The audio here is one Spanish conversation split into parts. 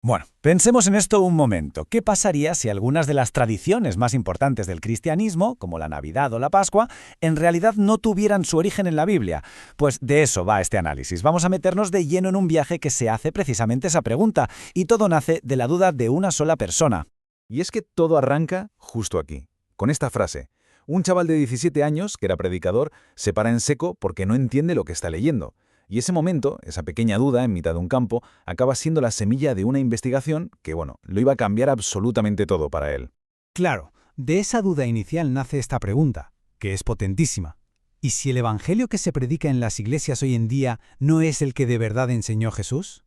Bueno, pensemos en esto un momento. ¿Qué pasaría si algunas de las tradiciones más importantes del cristianismo, como la Navidad o la Pascua, en realidad no tuvieran su origen en la Biblia? Pues de eso va este análisis. Vamos a meternos de lleno en un viaje que se hace precisamente esa pregunta, y todo nace de la duda de una sola persona. Y es que todo arranca justo aquí, con esta frase. Un chaval de 17 años, que era predicador, se para en seco porque no entiende lo que está leyendo. Y ese momento, esa pequeña duda en mitad de un campo, acaba siendo la semilla de una investigación que, lo iba a cambiar absolutamente todo para él. Claro, de esa duda inicial nace esta pregunta, que es potentísima. ¿Y si el evangelio que se predica en las iglesias hoy en día no es el que de verdad enseñó Jesús?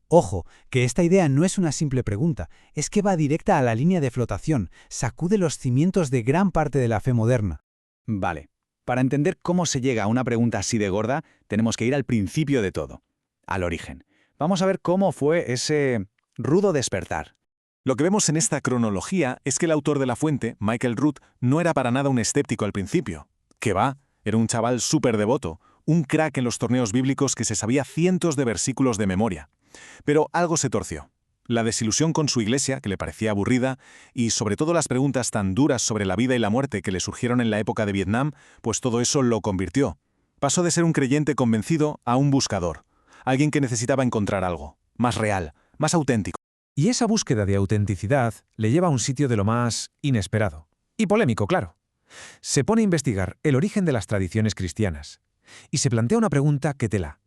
Ojo, que esta idea no es una simple pregunta, es que va directa a la línea de flotación, sacude los cimientos de gran parte de la fe moderna. Vale, para entender cómo se llega a una pregunta así de gorda, tenemos que ir al principio de todo, al origen. Vamos a ver cómo fue ese rudo despertar. Lo que vemos en esta cronología es que el autor de la fuente, Michael Root, no era para nada un escéptico al principio. ¿Qué va? Era un chaval súper devoto, un crack en los torneos bíblicos que se sabía cientos de versículos de memoria. Pero algo se torció. La desilusión con su iglesia, que le parecía aburrida, y sobre todo las preguntas tan duras sobre la vida y la muerte que le surgieron en la época de Vietnam, pues todo eso lo convirtió. Pasó de ser un creyente convencido a un buscador, alguien que necesitaba encontrar algo, más real, más auténtico. Y esa búsqueda de autenticidad le lleva a un sitio de lo más inesperado. Y polémico, claro. Se pone a investigar el origen de las tradiciones cristianas. Y se plantea una pregunta que tela.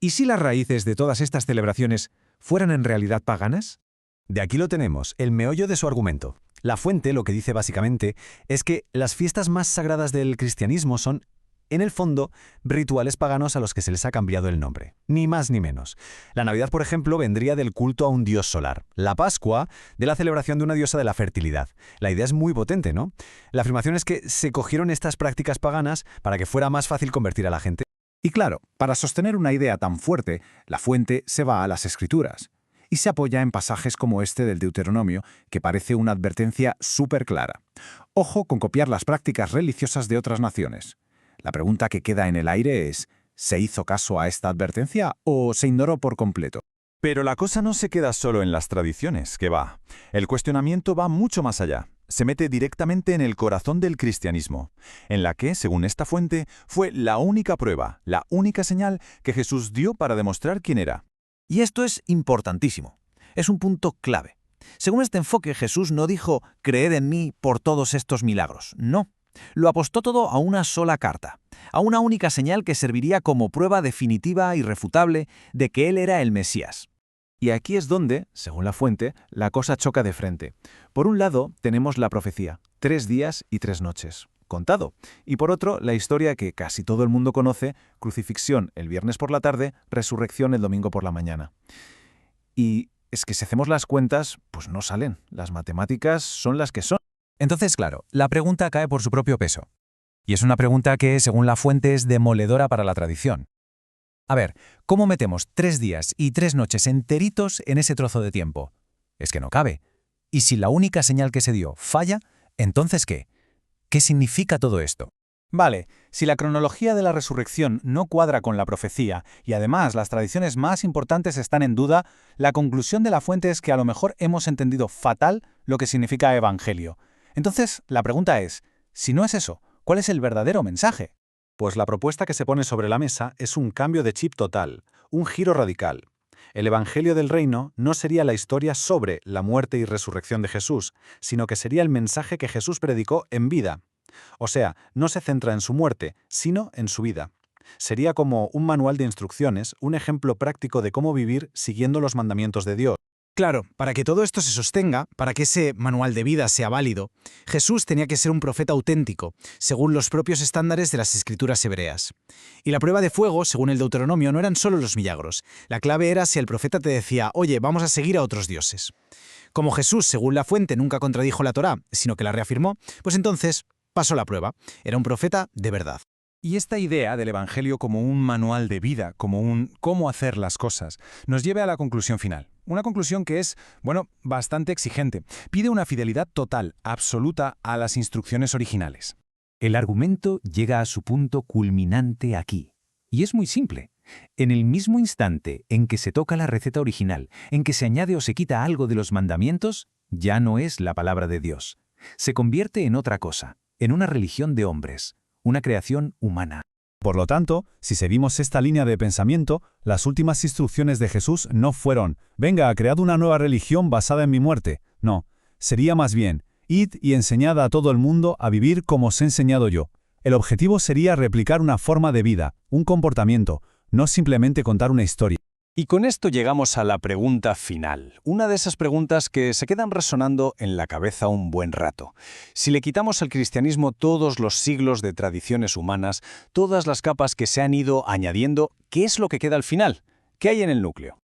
¿Y si las raíces de todas estas celebraciones fueran en realidad paganas? De aquí lo tenemos, el meollo de su argumento. La fuente lo que dice básicamente es que las fiestas más sagradas del cristianismo son, en el fondo, rituales paganos a los que se les ha cambiado el nombre. Ni más ni menos. La Navidad, por ejemplo, vendría del culto a un dios solar. La Pascua, de la celebración de una diosa de la fertilidad. La idea es muy potente, ¿no? La afirmación es que se cogieron estas prácticas paganas para que fuera más fácil convertir a la gente. Y claro, para sostener una idea tan fuerte, la fuente se va a las Escrituras y se apoya en pasajes como este del Deuteronomio, que parece una advertencia súper clara. Ojo con copiar las prácticas religiosas de otras naciones. La pregunta que queda en el aire es, ¿se hizo caso a esta advertencia o se ignoró por completo? Pero la cosa no se queda solo en las tradiciones, que va. El cuestionamiento va mucho más allá. Se mete directamente en el corazón del cristianismo, en la que, según esta fuente, fue la única prueba, la única señal que Jesús dio para demostrar quién era. Y esto es importantísimo. Es un punto clave. Según este enfoque, Jesús no dijo, creed en mí por todos estos milagros. No. Lo apostó todo a una sola carta, a una única señal que serviría como prueba definitiva e irrefutable de que Él era el Mesías. Y aquí es donde, según la fuente, la cosa choca de frente. Por un lado, tenemos la profecía, 3 días y 3 noches, contado. Y por otro, la historia que casi todo el mundo conoce, crucifixión el viernes por la tarde, resurrección el domingo por la mañana. Y es que si hacemos las cuentas, pues no salen. Las matemáticas son las que son. Entonces, claro, la pregunta cae por su propio peso. Y es una pregunta que, según la fuente, es demoledora para la tradición. A ver, ¿cómo metemos 3 días y 3 noches enteritos en ese trozo de tiempo? Es que no cabe. Y si la única señal que se dio falla, ¿entonces qué? ¿Qué significa todo esto? Vale, si la cronología de la resurrección no cuadra con la profecía y además las tradiciones más importantes están en duda, la conclusión de la fuente es que a lo mejor hemos entendido fatal lo que significa evangelio. Entonces, la pregunta es, si no es eso, ¿cuál es el verdadero mensaje? Pues la propuesta que se pone sobre la mesa es un cambio de chip total, un giro radical. El Evangelio del Reino no sería la historia sobre la muerte y resurrección de Jesús, sino que sería el mensaje que Jesús predicó en vida. O sea, no se centra en su muerte, sino en su vida. Sería como un manual de instrucciones, un ejemplo práctico de cómo vivir siguiendo los mandamientos de Dios. Claro, para que todo esto se sostenga, para que ese manual de vida sea válido, Jesús tenía que ser un profeta auténtico, según los propios estándares de las escrituras hebreas. Y la prueba de fuego, según el Deuteronomio, no eran solo los milagros. La clave era si el profeta te decía, oye, vamos a seguir a otros dioses. Como Jesús, según la fuente, nunca contradijo la Torá, sino que la reafirmó, pues entonces pasó la prueba. Era un profeta de verdad. Y esta idea del Evangelio como un manual de vida, como un cómo hacer las cosas, nos lleva a la conclusión final. Una conclusión que es, bastante exigente. Pide una fidelidad total, absoluta, a las instrucciones originales. El argumento llega a su punto culminante aquí. Y es muy simple. En el mismo instante en que se toca la receta original, en que se añade o se quita algo de los mandamientos, ya no es la palabra de Dios. Se convierte en otra cosa, en una religión de hombres, una creación humana. Por lo tanto, si seguimos esta línea de pensamiento, las últimas instrucciones de Jesús no fueron, venga, cread una nueva religión basada en mi muerte. No, sería más bien, id y enseñad a todo el mundo a vivir como os he enseñado yo. El objetivo sería replicar una forma de vida, un comportamiento, no simplemente contar una historia. Y con esto llegamos a la pregunta final, una de esas preguntas que se quedan resonando en la cabeza un buen rato. Si le quitamos al cristianismo todos los siglos de tradiciones humanas, todas las capas que se han ido añadiendo, ¿qué es lo que queda al final? ¿Qué hay en el núcleo?